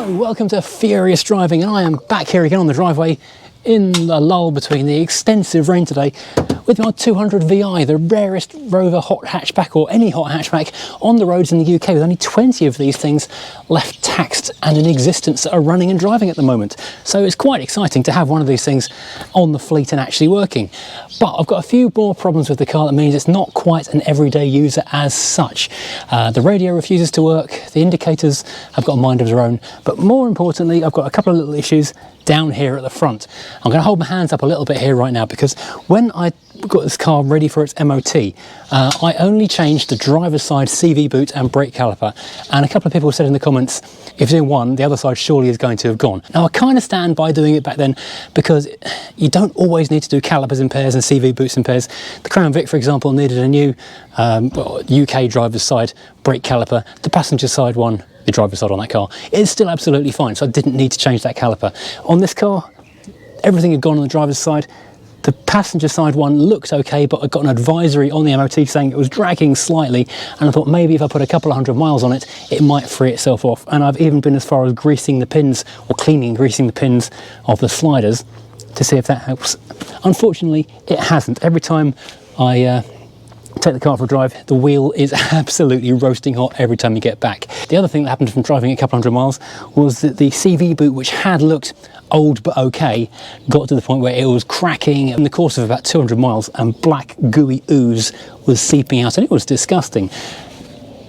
Hello, welcome to Furious Driving, and I am back here again on the driveway in the lull between the extensive rain today with my 200 VI, the rarest Rover hot hatchback or any hot hatchback on the roads in the UK, with only 20 of these things left taxed and in existence that are running and driving at the moment. So it's quite exciting to have one of these things on the fleet and actually working. But I've got a few more problems with the car that means it's not quite an everyday user as such. The radio refuses to work, the indicators have got a mind of their own, but more importantly I've got a couple of little issues down here at the front. I'm going to hold my hands up a little bit here right now because when I got this car ready for its MOT, I only changed the driver's side CV boot and brake caliper, and a couple of people said in the comments, if it's in one, the other side surely is going to have gone. Now I kind of stand by doing it back then because you don't always need to do calipers in pairs and CV boots in pairs. The Crown Vic, for example, needed a new UK driver's side brake caliper. The passenger side one, the driver's side on that car, is still absolutely fine, so I didn't need to change that caliper. On this car, everything had gone on the driver's side. The passenger side one looked okay, but I got an advisory on the MOT saying it was dragging slightly, and I thought maybe if I put a couple of 100 miles on it, it might free itself off. And I've even been as far as greasing the pins, or cleaning and greasing the pins of the sliders to see if that helps. Unfortunately, it hasn't. Every time I take the car for a drive, the wheel is absolutely roasting hot every time you get back. The other thing that happened from driving a couple hundred miles was that the CV boot, which had looked old but okay, got to the point where it was cracking in the course of about 200 miles, and black gooey ooze was seeping out, and it was disgusting.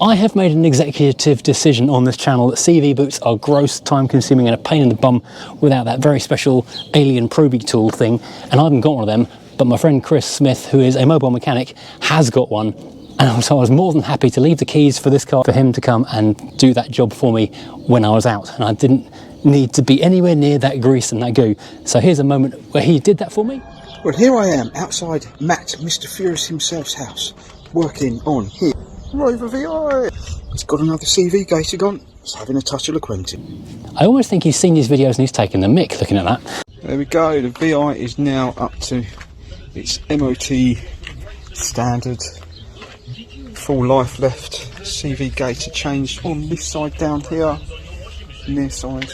I have made an executive decision on this channel that CV boots are gross, time consuming and a pain in the bum without that very special alien probing tool thing, and I haven't got one of them. But my friend Chris Smith, who is a mobile mechanic, has got one, and so I was more than happy to leave the keys for this car for him to come and do that job for me when I was out, and I didn't need to be anywhere near that grease and that goo. So here's a moment where he did that for me. Well, here I am outside Matt, Mr. Furious himself's house, working on his Rover VI. He's got another CV gator gone. He's having a touch of liquentin. I almost think he's seen these videos and he's taken the mick looking at that. There we go, the VI is now up to its MOT standard. Full life left. CV gator changed on this side down here, near side.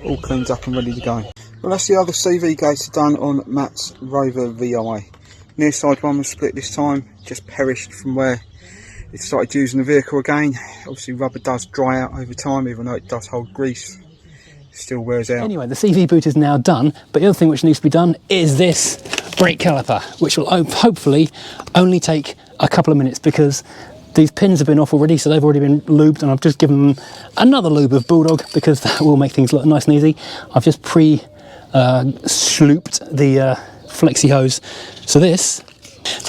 All cleaned up and ready to go. Well, that's the other CV gator done on Matt's Rover VI. Near side one was split this time, just perished from where it started using the vehicle again. Obviously rubber does dry out over time, even though it does hold grease. It still wears out. Anyway, the CV boot is now done, but the other thing which needs to be done is this brake caliper, which will hopefully only take a couple of minutes because these pins have been off already, so they've already been lubed, and I've just given them another lube of Bulldog because that will make things look nice and easy. I've just slooped the flexi hose. So this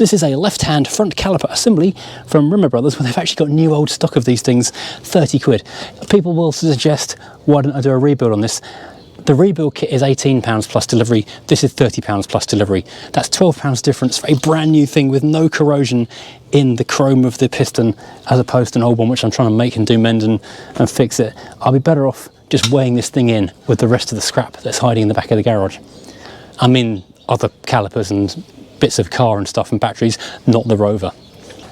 is a left-hand front caliper assembly from Rimmer Brothers, where they've actually got new old stock of these things, 30 quid. People will suggest, why don't I do a rebuild on this? The rebuild kit is £18 plus delivery. This is £30 plus delivery. That's £12 difference for a brand new thing with no corrosion in the chrome of the piston, as opposed to an old one which I'm trying to make and do mend and fix it. I'll be better off just weighing this thing in with the rest of the scrap that's hiding in the back of the garage. I mean other calipers and bits of car and stuff and batteries, not the Rover.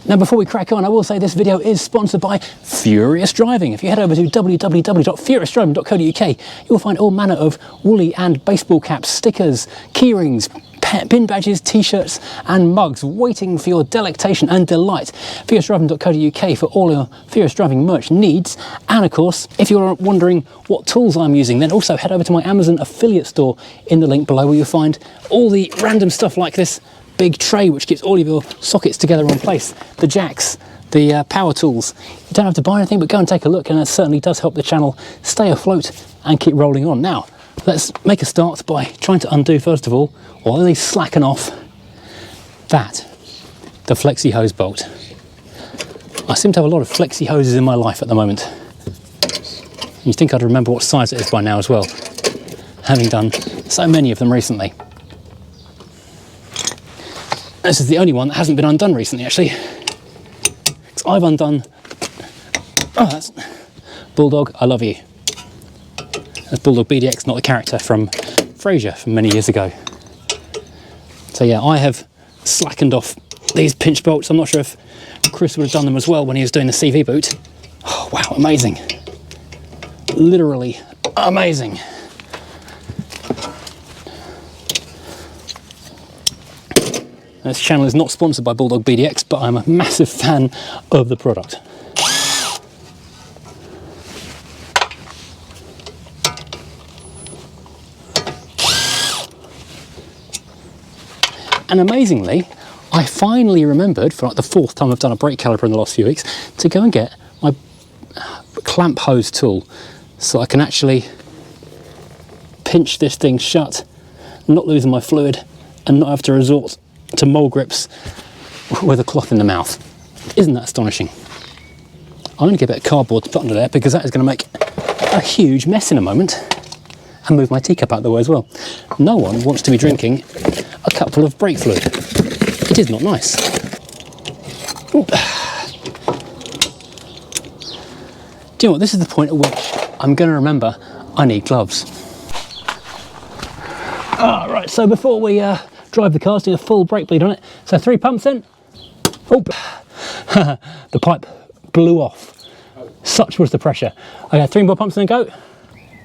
Now before we crack on, I will say this video is sponsored by Furious Driving. If you head over to www.furiousdriving.co.uk, you'll find all manner of woolly and baseball caps, stickers, keyrings, pin badges, t-shirts and mugs waiting for your delectation and delight. furiousdriving.co.uk for all your Furious Driving merch needs. And of course, if you're wondering what tools I'm using, then also head over to my Amazon affiliate store in the link below, where you'll find all the random stuff like this big tray which keeps all of your sockets together on place, the jacks, the power tools. You don't have to buy anything, but go and take a look, and it certainly does help the channel stay afloat and keep rolling on. Now let's make a start by trying to undo, first of all, or at least slacken off the flexi hose bolt. I seem to have a lot of flexi hoses in my life at the moment. You'd think I'd remember what size it is by now as well, having done so many of them recently. This is the only one that hasn't been undone recently, actually. Because I've undone... Oh, that's... Bulldog, I love you. That's Bulldog BDX, not the character from Frasier from many years ago. So yeah, I have slackened off these pinch bolts. I'm not sure if Chris would have done them as well when he was doing the CV boot. Oh, wow, amazing. literally amazing. This channel is not sponsored by Bulldog BDX, but I'm a massive fan of the product. And amazingly, I finally remembered, for like the 4th time I've done a brake caliper in the last few weeks, to go and get my clamp hose tool so I can actually pinch this thing shut, not losing my fluid, and not have to resort to mole grips with a cloth in the mouth. Isn't that astonishing? I'm going to get a bit of cardboard to put under there because that is going to make a huge mess in a moment, and move my teacup out of the way as well. No one wants to be drinking a cup full of brake fluid. It is not nice. Ooh. Do you know what? This is the point at which I'm going to remember I need gloves. Right, so before we drive the car, let's do a full brake bleed on it. So 3 pumps in. Oh, the pipe blew off. Such was the pressure. Okay, 3 more pumps in a go.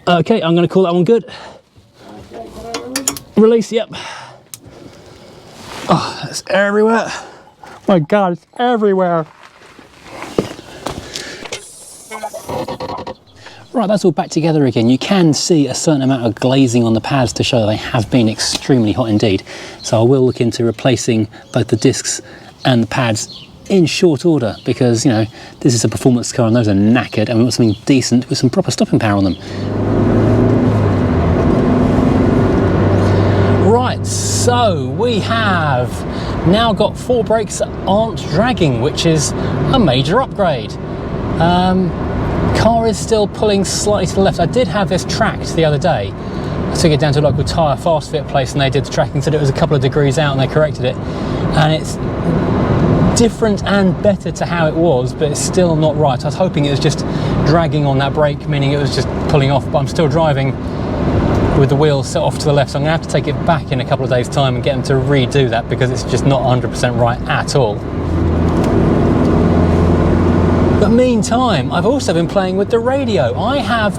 Okay, I'm going to call that one good. Release, yep. Oh, that's everywhere. My God, it's everywhere. Right, that's all back together again. You can see a certain amount of glazing on the pads to show they have been extremely hot indeed. So I will look into replacing both the discs and the pads in short order, because, you know, this is a performance car and those are knackered, and we want something decent with some proper stopping power on them. Right, so we have now got 4 brakes that aren't dragging, which is a major upgrade. Car is still pulling slightly to the left. I did have this tracked the other day. I took it down to a local tyre fast fit place and they did the tracking, said it was a couple of degrees out, and they corrected it. And it's different and better to how it was, but it's still not right. I was hoping it was just dragging on that brake, meaning it was just pulling off, but I'm still driving with the wheels set off to the left, so I'm going to have to take it back in a couple of days' time and get them to redo that, because it's just not 100% right at all. But meantime, I've also been playing with the radio. I have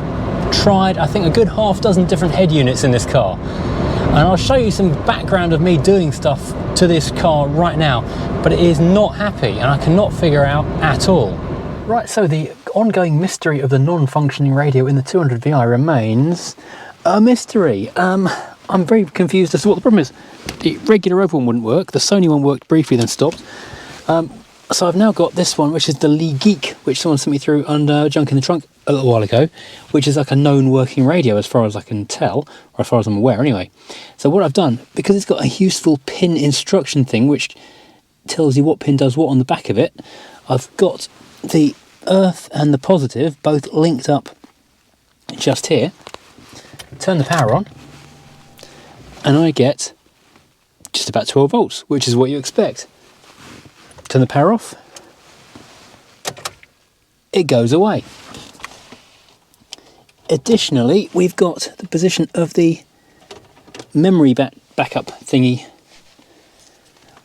tried, I think, a good half dozen different head units in this car, and I'll show you some background of me doing stuff to this car right now, but it is not happy and I cannot figure out at all. Right, so the ongoing mystery of the non-functioning radio in the 200 VI remains a mystery. I'm very confused as to what the problem is. The regular Rover one wouldn't work, the Sony one worked briefly then stopped. So I've now got this one, which is the Lee Geek, which someone sent me through under Junk in the Trunk a little while ago, which is like a known working radio as far as I can tell, or as far as I'm aware anyway. So what I've done, because it's got a useful pin instruction thing, which tells you what pin does what on the back of it, I've got the earth and the positive both linked up just here. Turn the power on, and I get just about 12 volts, which is what you expect. Turn the power off, it goes away. Additionally, we've got the position of the memory backup thingy,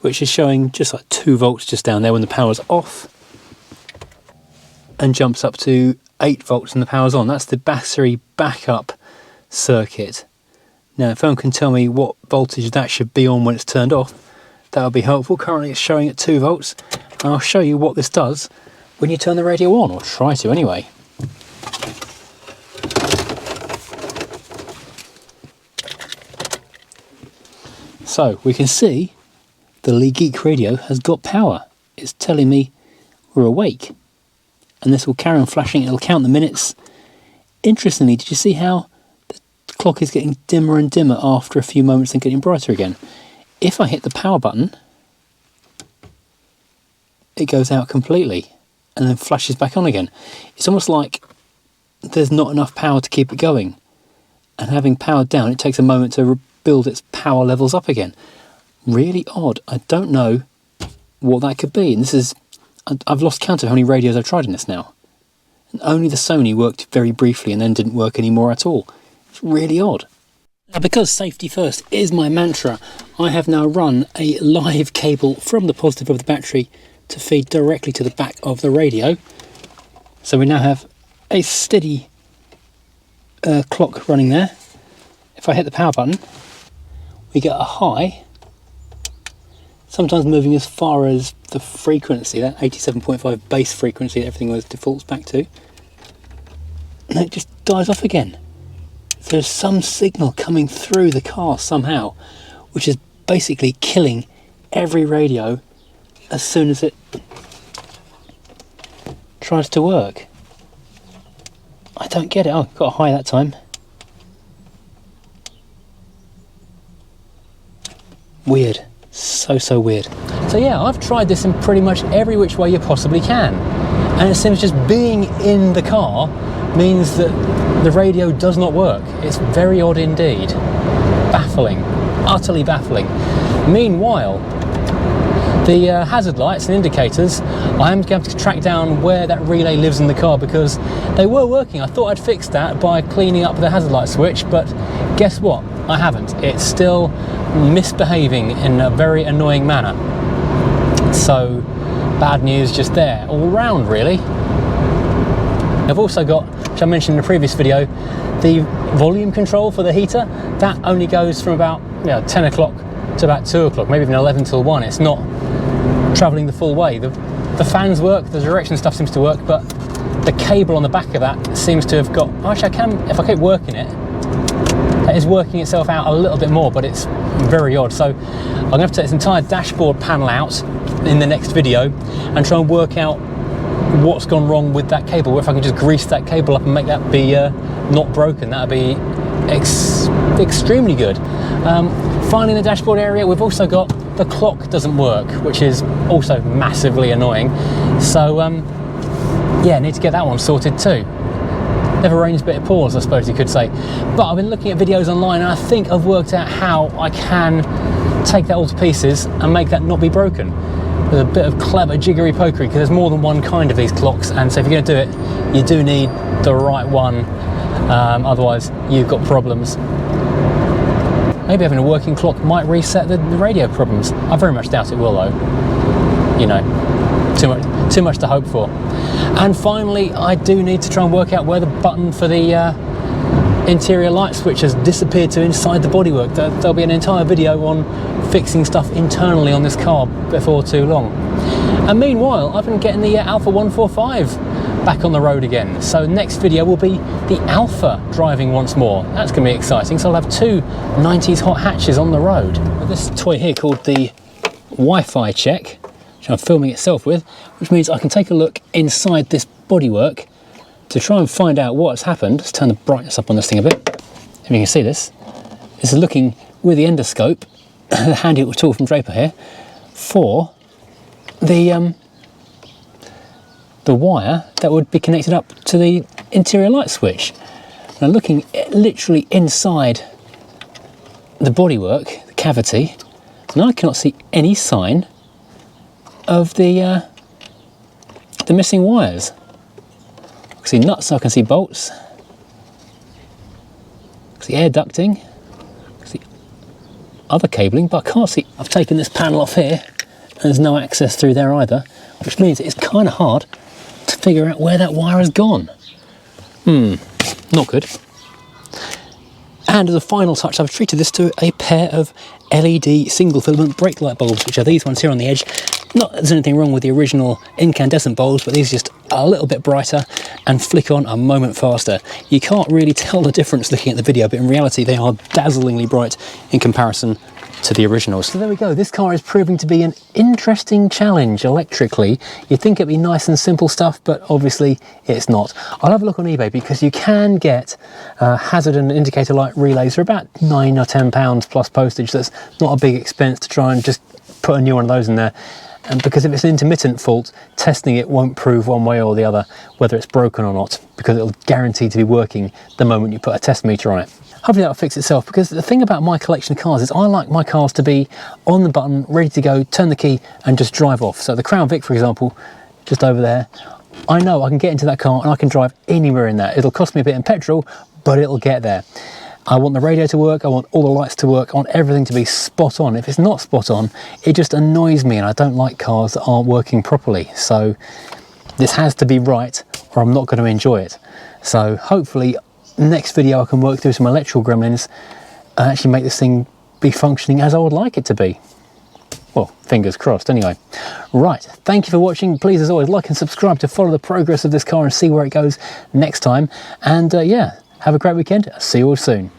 which is showing just like 2 volts just down there when the power's off, and jumps up to 8 volts when the power's on. That's the battery backup circuit. Now, if anyone can tell me what voltage that should be on when it's turned off, that would be helpful. Currently it's showing at 2 volts, and I'll show you what this does when you turn the radio on, or try to anyway. So we can see the Lee Geek radio has got power. It's telling me we're awake, and this will carry on flashing. It'll count the minutes. Interestingly, did you see how the clock is getting dimmer and dimmer after a few moments and getting brighter again? If I hit the power button, it goes out completely and then flashes back on again. It's almost like there's not enough power to keep it going, and having powered down, it takes a moment to rebuild its power levels up again. Really odd. I don't know what that could be. And this is, I've lost count of how many radios I've tried in this now, and only the Sony worked very briefly and then didn't work anymore at all. It's really odd. Now, because safety first is my mantra, I have now run a live cable from the positive of the battery to feed directly to the back of the radio. So we now have a steady clock running there. If I hit the power button, we get a high, sometimes moving as far as the frequency, that 87.5 base frequency that everything always defaults back to, and it just dies off again. There's some signal coming through the car somehow, which is basically killing every radio as soon as it tries to work. I don't get it. Oh, got a high that time. Weird. So weird. So yeah, I've tried this in pretty much every which way you possibly can. And it seems just being in the car means that the radio does not work. It's very odd indeed. Baffling. Utterly baffling. Meanwhile, the hazard lights and indicators, I am going to track down where that relay lives in the car, because they were working. I thought I'd fixed that by cleaning up the hazard light switch, but guess what? I haven't. It's still misbehaving in a very annoying manner. So, bad news just there, all round really. I've also got, which I mentioned in the previous video, the volume control for the heater. That only goes from about 10 o'clock to about 2 o'clock, maybe even 11 till 1. It's not travelling the full way. The fans work, the direction stuff seems to work, but the cable on the back of that seems to have got, actually I can, if I keep working it, that is working itself out a little bit more, but it's very odd. So I'm going to have to take this entire dashboard panel out in the next video and try and work out what's gone wrong with that cable. If I can just grease that cable up and make that be not broken, that would be extremely good. Finally, in the dashboard area, we've also got the clock doesn't work, which is also massively annoying. So yeah, need to get that one sorted too. Never rains but it pours, I suppose you could say. But I've been looking at videos online and I think I've worked out how I can take that all to pieces and make that not be broken. With a bit of clever jiggery pokery, because there's more than one kind of these clocks, and so if you're going to do it, you do need the right one, otherwise you've got problems. Maybe having a working clock might reset the radio problems. I very much doubt it will though. You know, too much to hope for. And finally, I do need to try and work out where the button for the interior light switch has disappeared to inside the bodywork. There'll be an entire video on fixing stuff internally on this car before too long. And meanwhile, I've been getting the Alpha 145 back on the road again. So next video will be the Alpha driving once more. That's going to be exciting. So I'll have two 90s hot hatches on the road. This toy here called the Wi-Fi check, which I'm filming itself with, which means I can take a look inside this bodywork to try and find out what's happened. Let's turn the brightness up on this thing a bit. If you can see this is looking with the endoscope, the handy little tool from Draper here, for the wire that would be connected up to the interior light switch. Now looking literally inside the bodywork, the cavity, and I cannot see any sign of the missing wires. I can see nuts, I can see bolts, I can see air ducting, I can see other cabling, but I can't see. I've taken this panel off here and there's no access through there either, which means it's kind of hard to figure out where that wire has gone. Not good. And as a final touch, I've treated this to a pair of LED single filament brake light bulbs, which are these ones here on the edge. Not that there's anything wrong with the original incandescent bulbs, but these are just a little bit brighter and flick on a moment faster. You can't really tell the difference looking at the video, but in reality they are dazzlingly bright in comparison to the originals. So there we go, this car is proving to be an interesting challenge electrically. You'd think it'd be nice and simple stuff, but obviously it's not. I'll have a look on eBay, because you can get hazard and indicator light relays for about £9 or £10 plus postage. That's not a big expense to try and just put a new one of those in there. And because if it's an intermittent fault, testing it won't prove one way or the other whether it's broken or not, because it'll guarantee to be working the moment you put a test meter on it. Hopefully that'll fix itself, because the thing about my collection of cars is I like my cars to be on the button, ready to go, turn the key and just drive off. So the Crown Vic, for example, just over there, I know I can get into that car and I can drive anywhere in that. It'll cost me a bit in petrol, but it'll get there. I want the radio to work, I want all the lights to work, I want everything to be spot on. If it's not spot on, it just annoys me, and I don't like cars that aren't working properly. So this has to be right or I'm not going to enjoy it. So hopefully next video I can work through some electrical gremlins and actually make this thing be functioning as I would like it to be. Well, fingers crossed anyway. Right, thank you for watching. Please, as always, like and subscribe to follow the progress of this car and see where it goes next time. And yeah, have a great weekend. See you all soon.